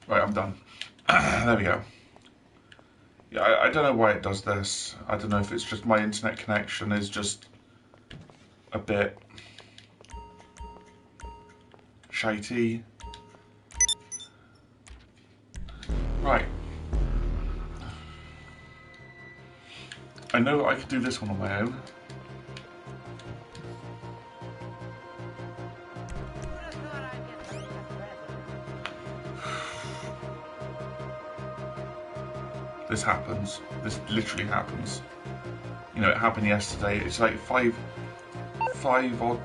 Right, I'm done. There we go. Yeah, I don't know why it does this. I don't know if it's just my internet connection is just a bit shitey. Right. I know I could do this one on my own. This happens. This literally happens. You know, it happened yesterday. It's like five odd,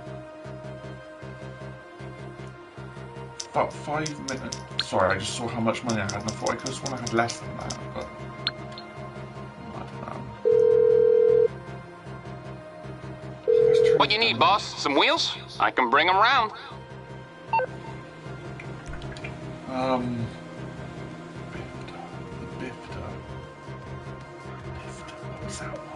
5 minutes. Sorry, I just saw how much money I had, and I thought I could have sworn I had less than that, but I don't know. What you need, boss? Some wheels? I can bring them round. The Bifta. What was that one?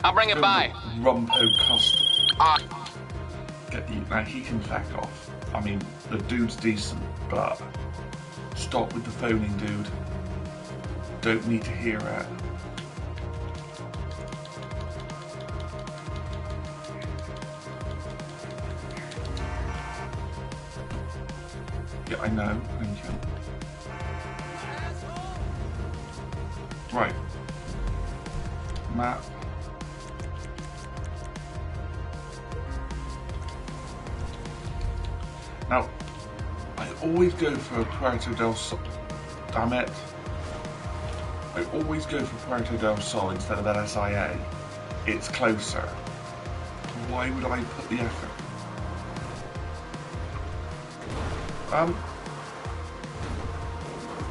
I'll bring it by. Rumpo Custom. Now he can back off. I mean, the dude's decent, but stop with the phoning, dude. Don't need to hear it. Yeah, I know. Thank you. Right. Map. Now, I always go for Puerto del Sol. Damn it. I always go for Puerto del Sol instead of LSIA. It's closer. Why would I put the effort?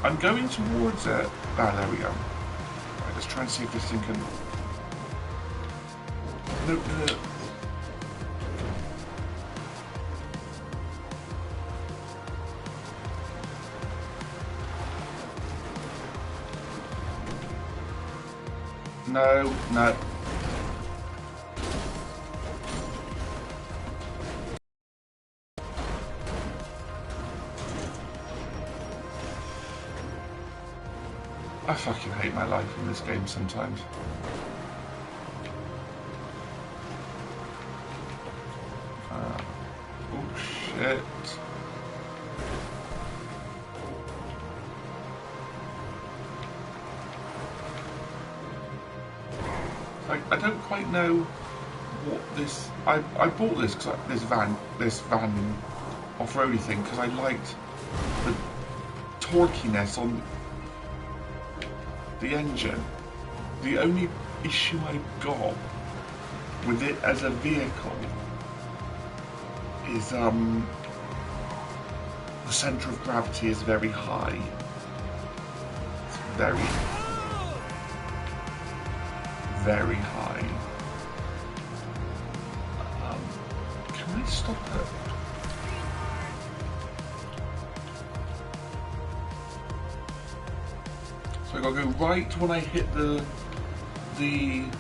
I'm going towards it. Ah, there we go. Right, let's try and see if this thing can... No, No, no. I fucking hate my life in this game sometimes. Oh shit. I don't quite know what this... I bought this because this van off-roady thing because I liked the torquiness on the engine. The only issue I've got with it as a vehicle is the centre of gravity is very high. It's very high. Can I stop it? So I gotta go right when I hit the I'm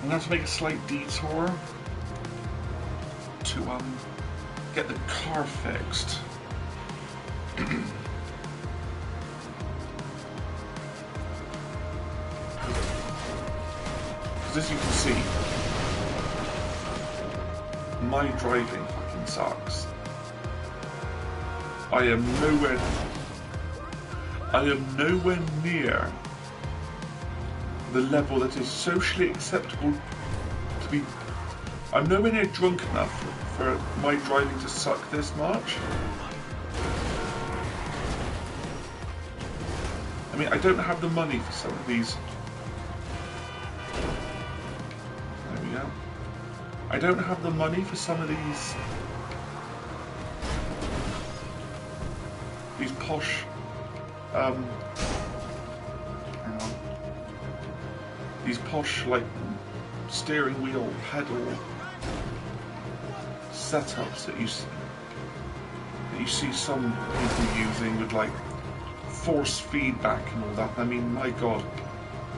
gonna have to make a slight detour to get the car fixed. As you can see, my driving fucking sucks. I am nowhere near the level that is socially acceptable to be. I'm nowhere near drunk enough for my driving to suck this much. I mean, I don't have the money for some of these. I don't have the money for some of these posh hang on, these posh like steering wheel pedal setups that you see some people using with like force feedback and all that. I mean, my god,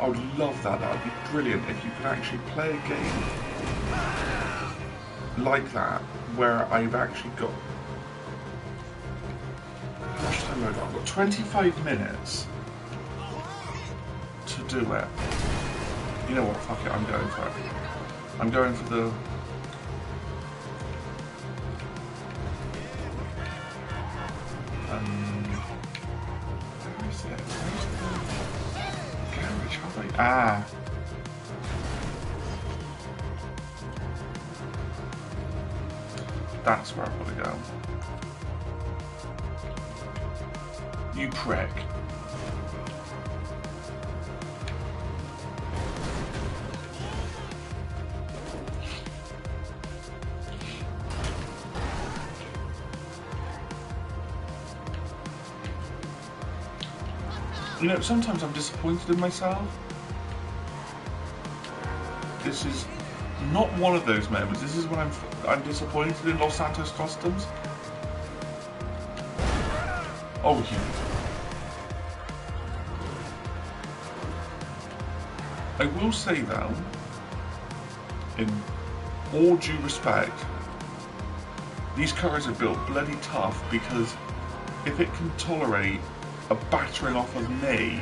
I would love that. That would be brilliant if you could actually play a game like that, where I've actually got... How much time have I got? I've got 25 minutes to do it. You know what? Fuck it. I'm going for it. I'm going for the... Let me see it. Where's the garage? How do I... Ah. That's where I've got to go. You prick. You know, sometimes I'm disappointed in myself. This is not one of those moments. This is when I'm disappointed in Los Santos Customs. Oh, you. I will say though, in all due respect, these cars are built bloody tough, because if it can tolerate a battering off of me,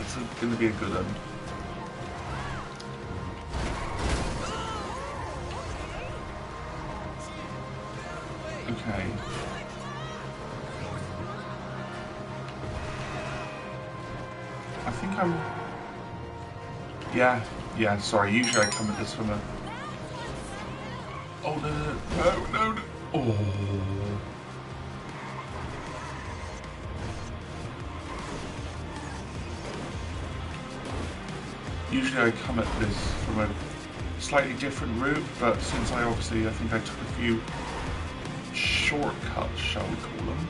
it's going to be a good one. Okay. I think I'm... Yeah, sorry, usually I come at this from a... Oh, no. Oh. Usually I come at this from a slightly different route, but since I think I took a few shortcuts, shall we call them.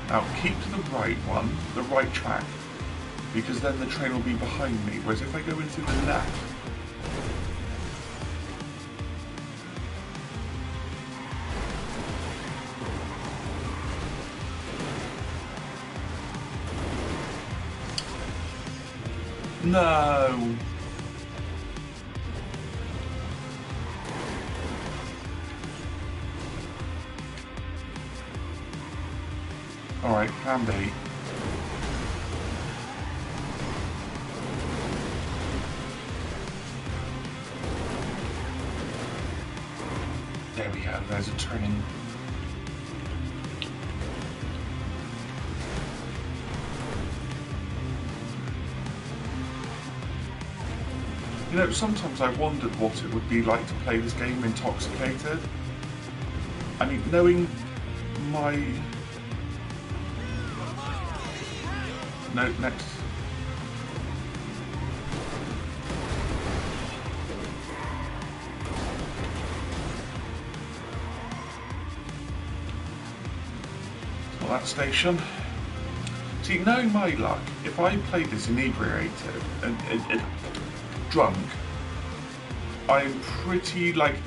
Now keep to the right one, the right track, because then the train will be behind me, whereas if I go into the left, no. Alright, plan B. There we go, there's a turning. You know, sometimes I wondered what it would be like to play this game intoxicated. I mean, knowing my... No, next. It's not that station. See, knowing my luck, if I played this inebriated and drunk, I'm pretty like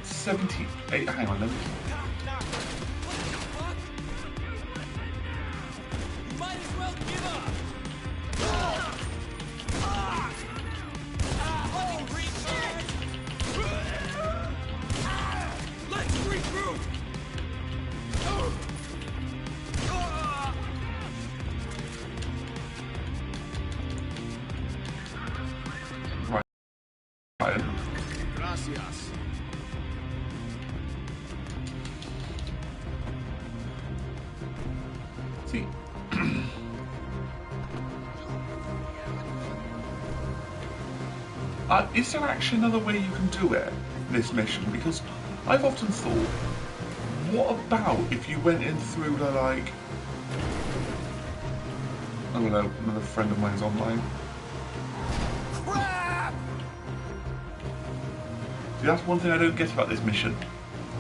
78. Hang on, let me. See, is there actually another way you can do it, this mission? Because I've often thought, what about if you went in through the, like, I don't know, another friend of mine's online. Crap! See, that's one thing I don't get about this mission.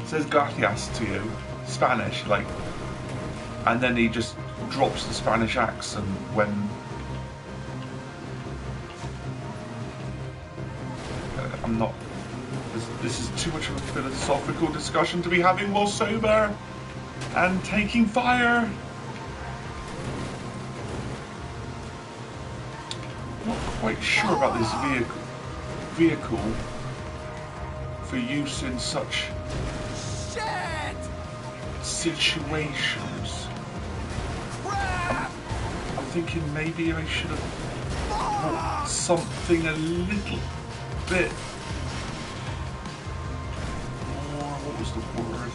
It says gracias to you, Spanish, like, and then he just drops the Spanish accent when I'm not. This is too much of a philosophical discussion to be having while sober and taking fire. Not quite sure about this vehicle for use in such situations. I'm thinking maybe I should have bought something a little bit more, what was the word?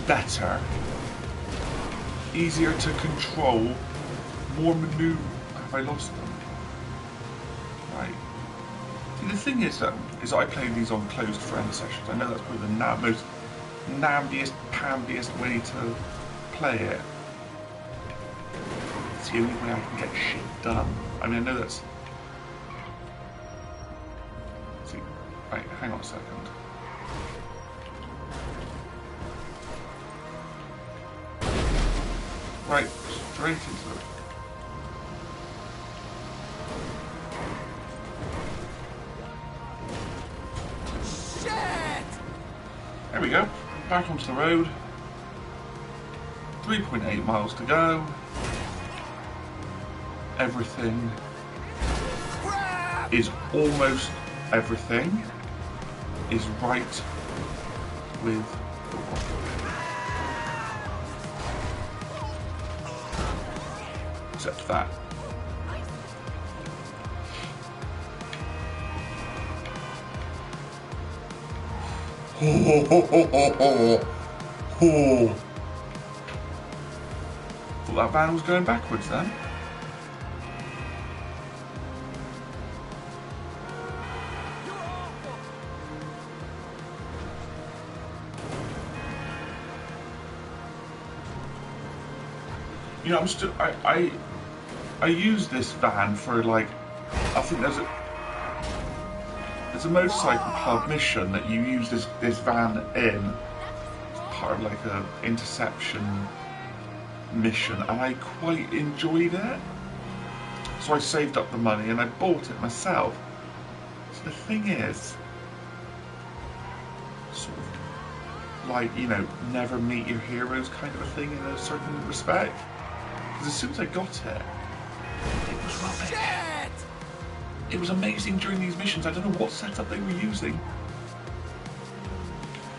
Better, easier to control, more maneuver. Have I lost them? Right. See, the thing is that I play these on closed friend sessions. I know that's probably the most nambiest, pambiest way to play it. It's the only way I can get shit done. I mean, I know that's... See, right, hang on a second. Right, straight into it. There we go, back onto the road. 3.8 miles to go. Everything is almost everything is right with the one. Except that. Thought that van was going backwards then. You know, I'm still I use this van for, like, I think there's a motorcycle club mission that you use this van in as part of like a interception mission, and I quite enjoyed it. So I saved up the money and I bought it myself. So the thing is, sort of like, you know, never meet your heroes kind of a thing in a certain respect. Because as soon as I got it, it was rubbish. Shit! It was amazing during these missions. I don't know what setup they were using.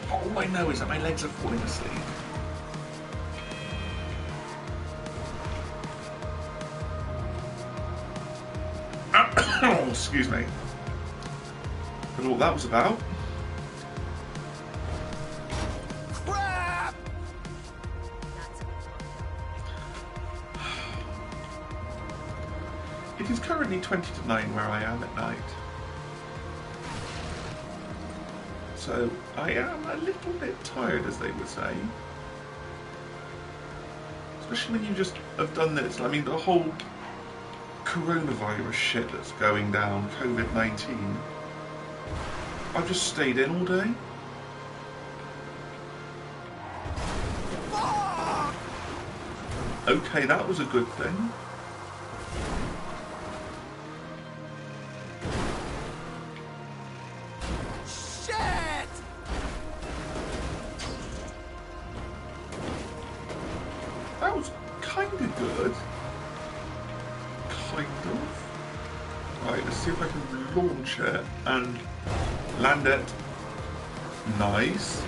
But all I know is that my legs are falling asleep. Oh, excuse me. I don't know what that was about. It is currently 20 to 9 where I am at night. So I am a little bit tired, as they would say. Especially when you just have done this. I mean, the whole coronavirus shit that's going down, COVID-19. I've just stayed in all day. Okay, that was a good thing. That was kind of good. Kind of. Right, let's see if I can launch it and land it. Nice.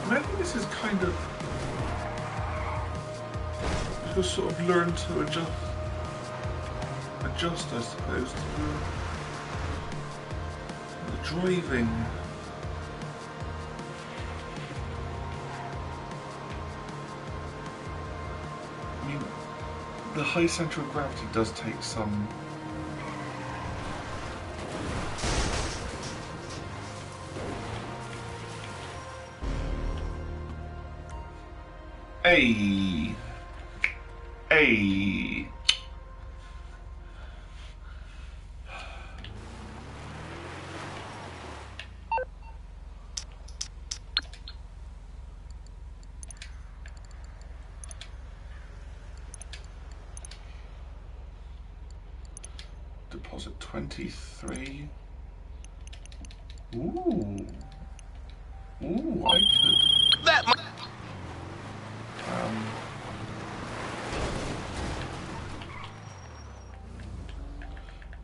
And I think this is kind of just sort of learn to adjust, I suppose, to the driving. I mean, the high centre of gravity does take some Hey. deposit 23. Ooh. Ooh, I could. That.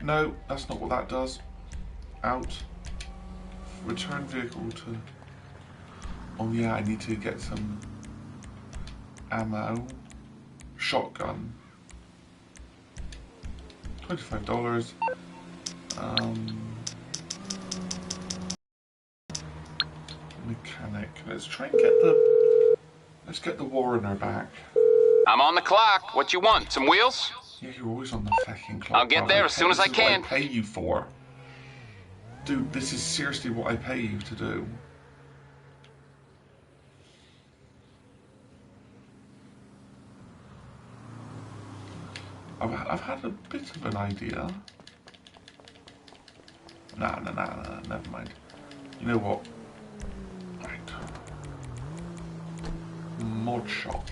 No, that's not what that does. Out. Return vehicle to... Oh yeah, I need to get some ammo. Shotgun. $25. Mechanic. Let's try and get the... Let's get the Warrener back. I'm on the clock. What you want? Some wheels? Yeah, you're always on the fucking clock. I'll get there as soon as I can. This is what I pay you for. Dude, this is seriously what I pay you to do. I've had a bit of an idea. Nah, never mind. You know what? Right. Mod shop.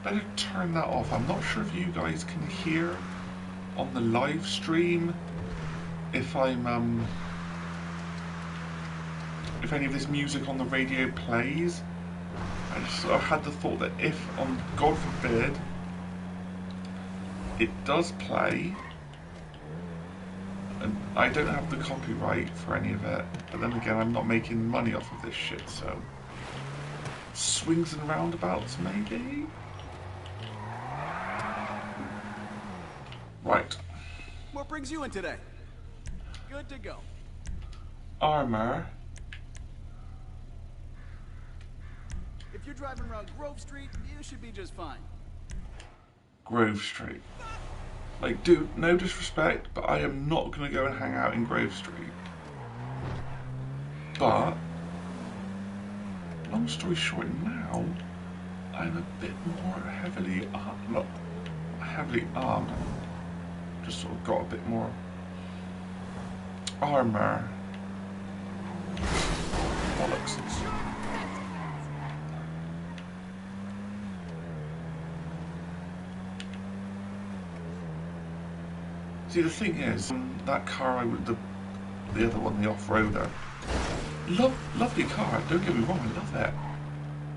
Better turn that off. I'm not sure if you guys can hear on the live stream if I'm if any of this music on the radio plays. I just sort of had the thought that if, God forbid, it does play, and I don't have the copyright for any of it, but then again, I'm not making money off of this shit, so swings and roundabouts, maybe? Right. What brings you in today? Good to go. Armor. If you're driving around Grove Street, you should be just fine. Grove Street. Like, dude, no disrespect, but I am not going to go and hang out in Grove Street. But, long story short, now, I'm a bit more heavily armed. Not heavily armed. Just sort of got a bit more armor. Bollocks. See, the thing is, that car the other one, the off-roader, lovely car, don't get me wrong, I love that.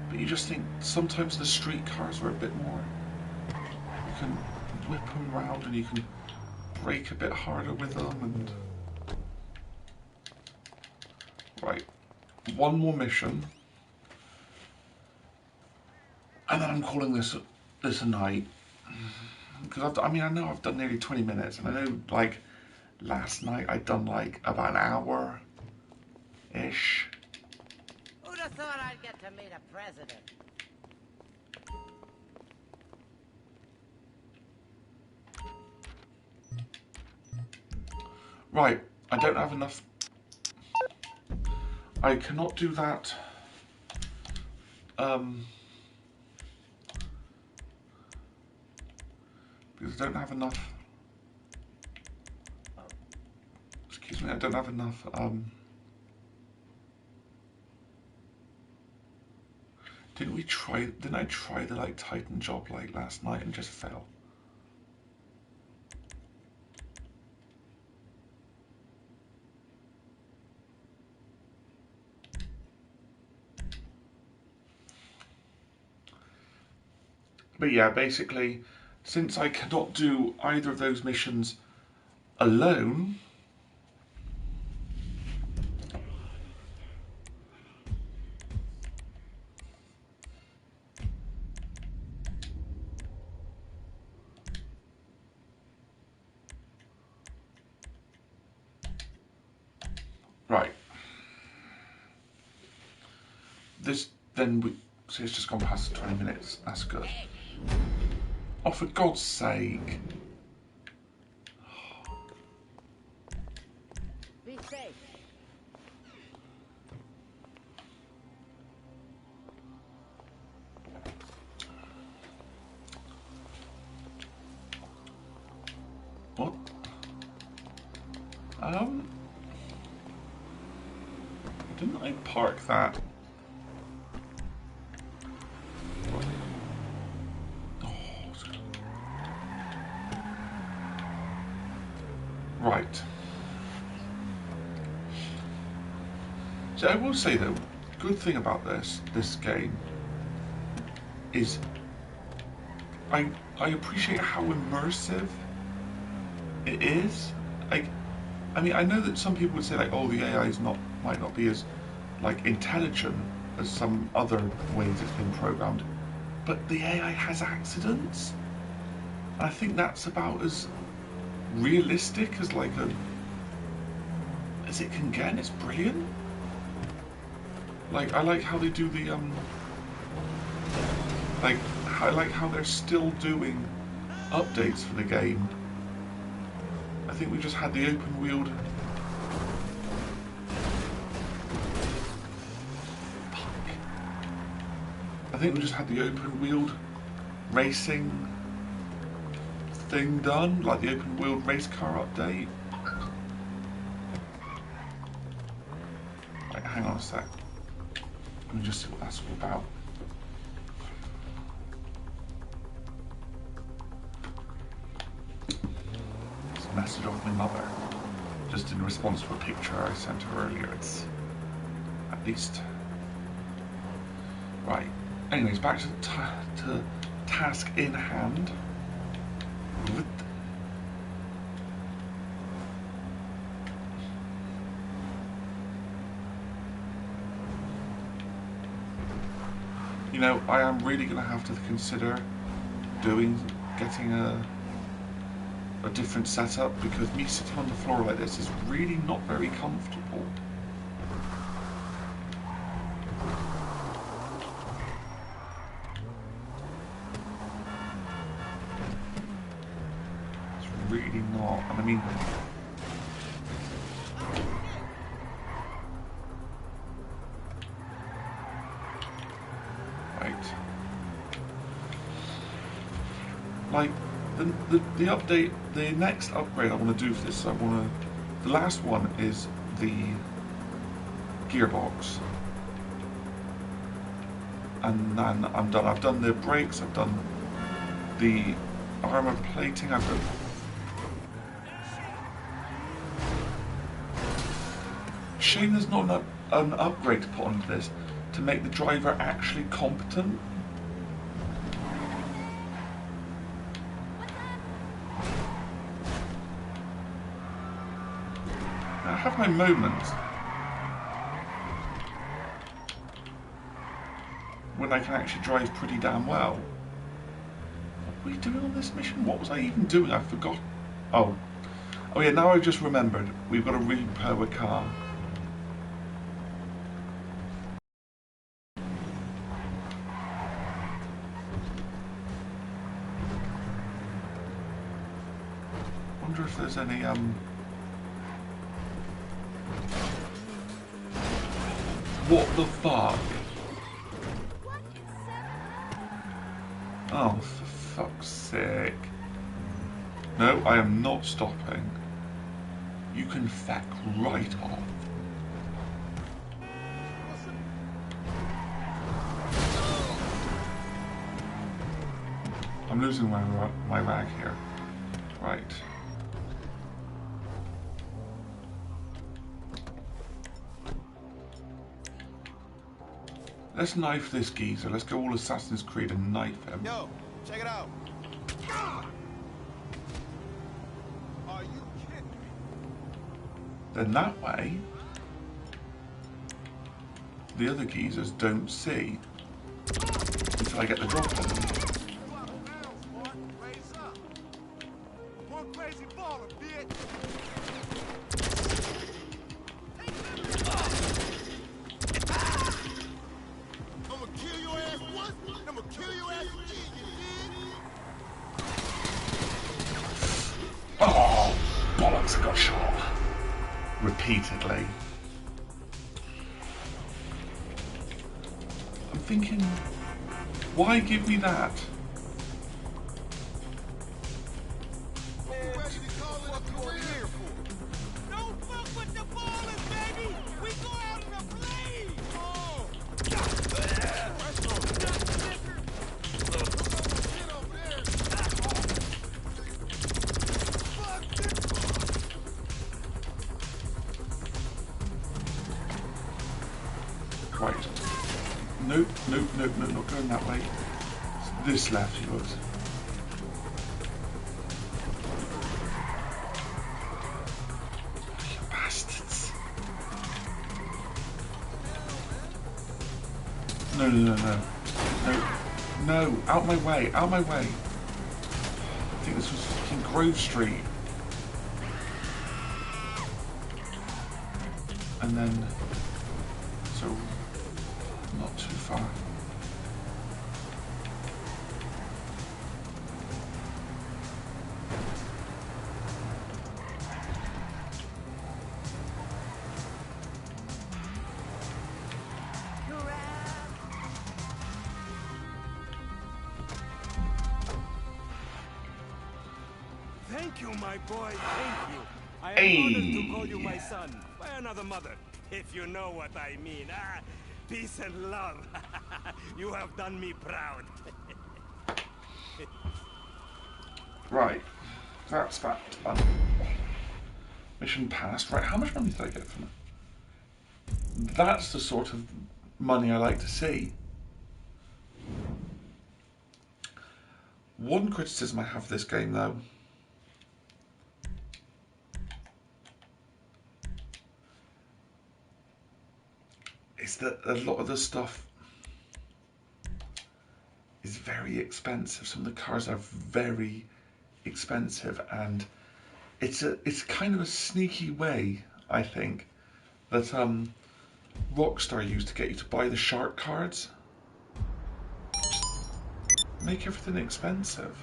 But you just think sometimes the street cars are a bit more, you can whip them around and you can brake a bit harder with them and... Right, one more mission. And then I'm calling this a night. Because I know I've done nearly 20 minutes, and I know, like, last night I'd done, like, about an hour-ish. Who'd have thought I'd get to meet a president? Right, I don't have enough... I cannot do that. Because I don't have enough... Excuse me, I don't have enough... Didn't I try the, like, Titan job, like, last night and just fell? But yeah, basically, since I cannot do either of those missions alone, right, see, it's just gone past 20 minutes, that's good. Oh, for God's sake. Be safe. Didn't I park that? Right. So I will say though, good thing about this game is I appreciate how immersive it is. I mean, I know that some people would say like, oh, the AI might not be as like intelligent as some other ways it's been programmed, but the AI has accidents, and I think that's about as realistic as as it can get, and it's brilliant. Like, I like how they do the I like how they're still doing updates for the game. I think we just had the open wheeled racing thing done, like the open wheeled race car update. Right, hang on a sec. Let me just see what that's all about. It's a message off my mother, just in response to a picture I sent her earlier. It's at least right. Anyways, back to the task in hand. You know, I am really going to have to consider getting a different setup, because me sitting on the floor like this is really not very comfortable. It's really not, and I mean, like the update, the next upgrade I want to do for this, the last one is the gearbox, and then I'm done. I've done the brakes, I've done the armor plating, I've done shame there's not an upgrade to put onto this to make the driver actually competent. I have my moments when I can actually drive pretty damn well. What were we doing on this mission? What was I even doing? I forgot. Oh yeah, now I've just remembered. We've got to repair a car. Wonder if there's any what the fuck? Oh, for fuck's sake. No, I am not stopping. You can feck right off. I'm losing my rag here. Right. Let's knife this geezer. Let's go all Assassin's Creed and knife him. Yo, check it out. Are you kidding me? Then that way, the other geezers don't see until I get the drop on them. Oh, bollocks, I got shot. Repeatedly. I'm thinking, why give me that? Right. Nope, nope, nope, nope, not going that way. It's this left he was. You bastards. No, no, no, no. No, no, out my way, out my way. I think this was fucking Grove Street. And then, so, not too far. Thank you, my boy, thank you. I am honored to call you my son, by another mother, if you know what I mean. Ah, peace and love. You have done me proud. Right, that's that done. Mission passed. Right, how much money did I get from it? That's the sort of money I like to see. One criticism I have of this game, though, is that a lot of the stuff is very expensive. Some of the cars are very expensive, and it's kind of a sneaky way, I think, that Rockstar used to get you to buy the shark cards. Make everything expensive.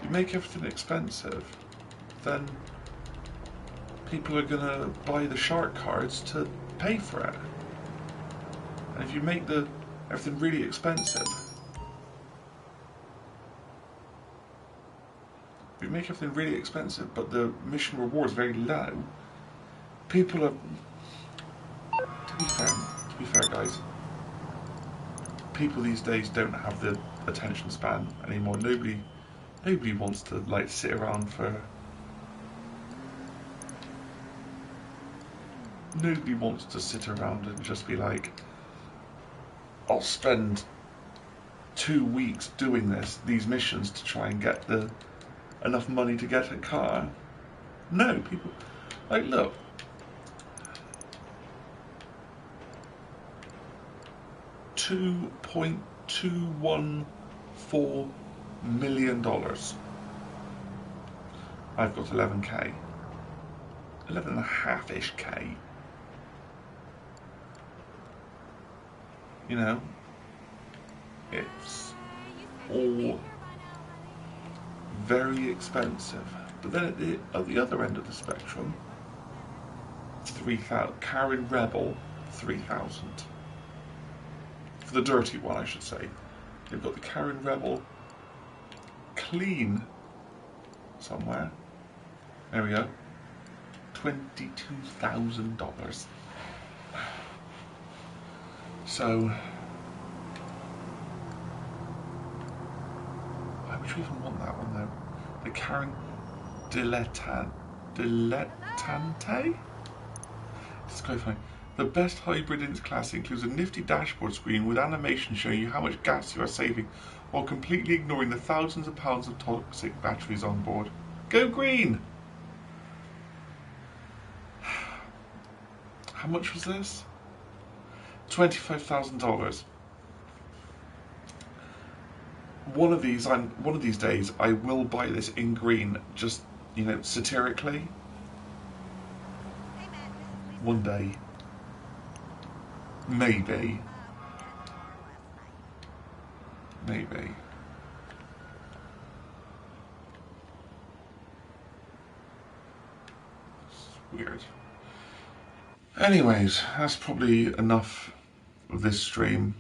You make everything expensive, then people are gonna buy the shark cards to pay for it. And if you make everything really expensive, if you make everything really expensive, but the mission reward is very low, people are. To be fair, guys. People these days don't have the attention span anymore. Nobody wants to like sit around for. Nobody wants to sit around and just be like, I'll spend 2 weeks doing these missions to try and get enough money to get a car. No, people like look. $2.214 million. I've got 11k. 11.5-ish K. You know, it's all very expensive. But then at the other end of the spectrum, 3,000. Karen Rebel, 3,000. For the dirty one, I should say. They've got the Karen Rebel clean somewhere. There we go. $22,000. So, why would you even want that one though? The Karen Dilettante? It's quite funny. The best hybrid in its class includes a nifty dashboard screen with animation showing you how much gas you are saving while completely ignoring the thousands of pounds of toxic batteries on board. Go green! How much was this? $25,000. One of these days I will buy this in green, just, you know, satirically. One day. Maybe. Maybe. It's weird. Anyways, that's probably enough of this stream.